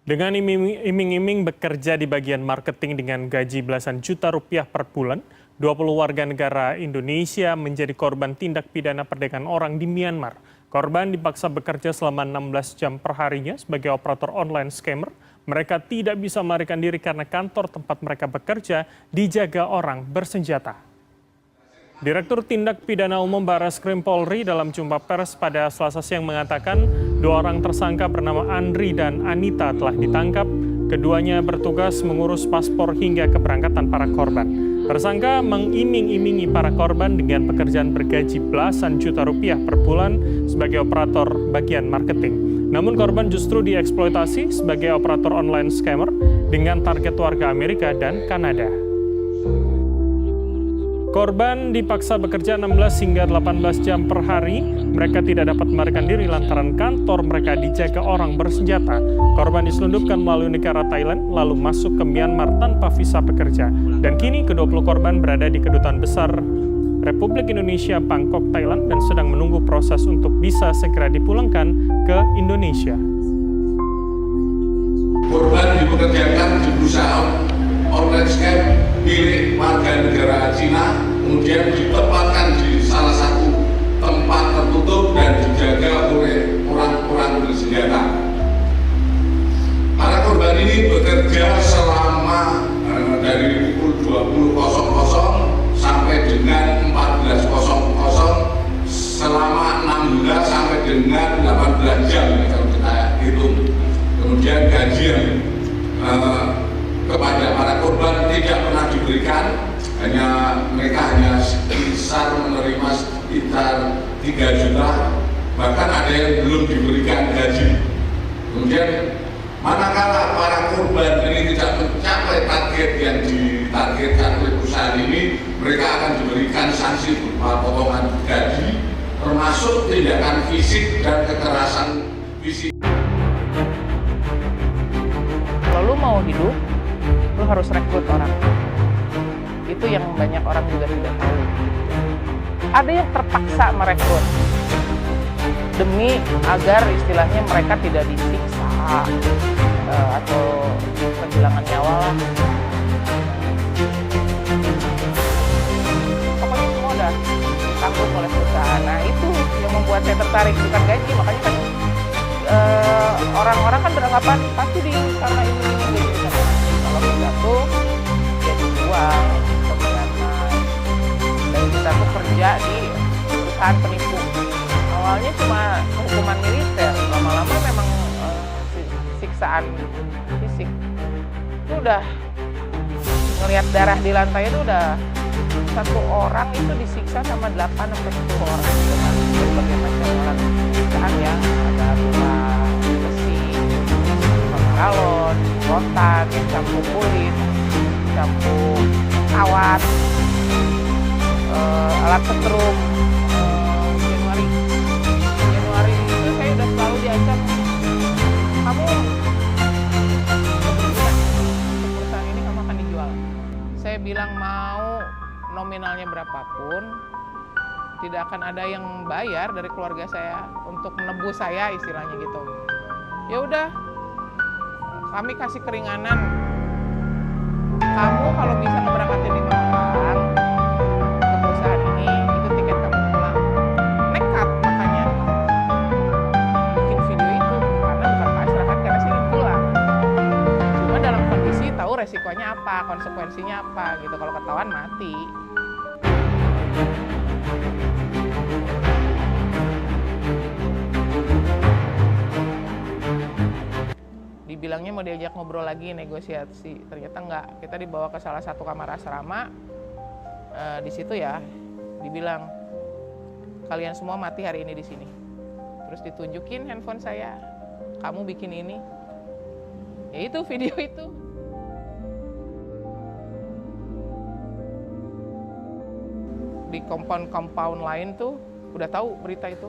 Dengan iming-iming bekerja di bagian marketing dengan gaji belasan juta rupiah per bulan, 20 warga negara Indonesia menjadi korban tindak pidana perdagangan orang di Myanmar. Korban dipaksa bekerja selama 16 jam per harinya sebagai operator online scammer. Mereka tidak bisa melarikan diri karena kantor tempat mereka bekerja dijaga orang bersenjata. Direktur Tindak Pidana Umum Barreskrim Polri dalam jumpa pers pada Selasa siang mengatakan 2 orang tersangka bernama Andri dan Anita telah ditangkap. Keduanya bertugas mengurus paspor hingga keberangkatan para korban. Tersangka mengiming-imingi para korban dengan pekerjaan bergaji belasan juta rupiah per bulan sebagai operator bagian marketing. Namun korban justru dieksploitasi sebagai operator online scammer dengan target warga Amerika dan Kanada. Korban dipaksa bekerja 16 hingga 18 jam per hari. Mereka tidak dapat melarikan diri lantaran kantor mereka dijaga orang bersenjata. Korban diselundupkan melalui negara Thailand lalu masuk ke Myanmar tanpa visa pekerja. Dan kini ke-20 korban berada di Kedutaan Besar Republik Indonesia Bangkok, Thailand dan sedang menunggu proses untuk bisa segera dipulangkan ke Indonesia. Korban dipekerjakan di perusahaan online scam milik warga negara Cina, kemudian ditempatkan di salah satu tempat tertutup dan dijaga oleh orang-orang bersenjata. Para korban ini bekerja selama dari pukul 20.00 sampai dengan 14.00 selama 16 sampai dengan 18 jam kalau kita hitung. Kemudian gajian kepada para korban tidak pernah diberikan, mereka hanya sekitar menerima sekitar 3 juta, bahkan ada yang belum diberikan gaji. Kemudian manakala para korban ini tidak mencapai target yang ditargetkan oleh perusahaan ini, mereka akan diberikan sanksi berupa potongan gaji, termasuk tindakan fisik dan kekerasan fisik. Kalau lu mau hidup, lu harus rekrut orang. Itu yang banyak orang juga tidak tahu. Ada yang terpaksa merekrut demi agar istilahnya mereka tidak disiksa atau kehilangan nyawa lah. Pokoknya semua udah ditanggung oleh perusahaan. Nah itu yang membuat saya tertarik, bukan gaji. Makanya kan orang-orang kan beranggapan pasti karena ini gitu. Kalau jatuh ya dijual ke Myanmar dan kita tuh kerja di perusahaan penipu. Awalnya cuma hukuman militer, lama-lama memang siksaan fisik. Itu udah ngelihat darah di lantai itu udah satu orang itu disiksa sama 8 sampai 10 orang dengan berbagai macam alat siksaan ya, ada tulang besi, galon, rotan, campu kulit, campu kawat, alat setrum. Januari itu saya udah selalu diancam, kamu perusahaan ini kamu akan dijual. Saya bilang mau nominalnya berapapun, tidak akan ada yang bayar dari keluarga saya untuk menebus saya istilahnya gitu. Ya udah, kami kasih keringanan. Kamu kalau bisa ngeberangkatin 5 orang ke perusahaan ini, itu tiket kamu pulang. Nekat makanya bikin video itu, karena bukan pasrah kan, karena saya ingin pulang. Cuma dalam kondisi tahu resikonya apa, konsekuensinya apa gitu. Kalau ketahuan mati. Dibilangnya mau diajak ngobrol lagi, negosiasi, ternyata enggak. Kita dibawa ke salah satu kamar asrama, di situ ya dibilang kalian semua mati hari ini di sini. Terus ditunjukin handphone saya, kamu bikin ini, ya itu video itu. Di compound lain tuh udah tahu berita itu.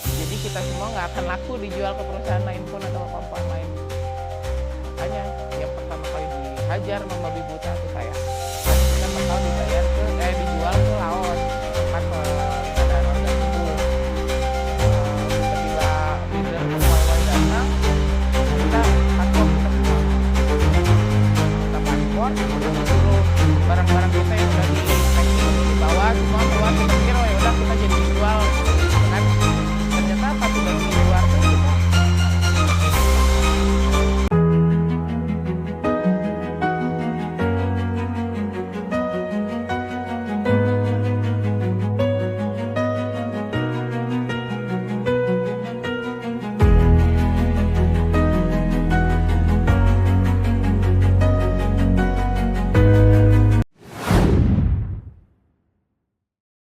Jadi kita semua nggak akan laku dijual ke perusahaan lain pun atau ke compound lain. Makanya yang pertama kali dihajar membabi buta itu saya.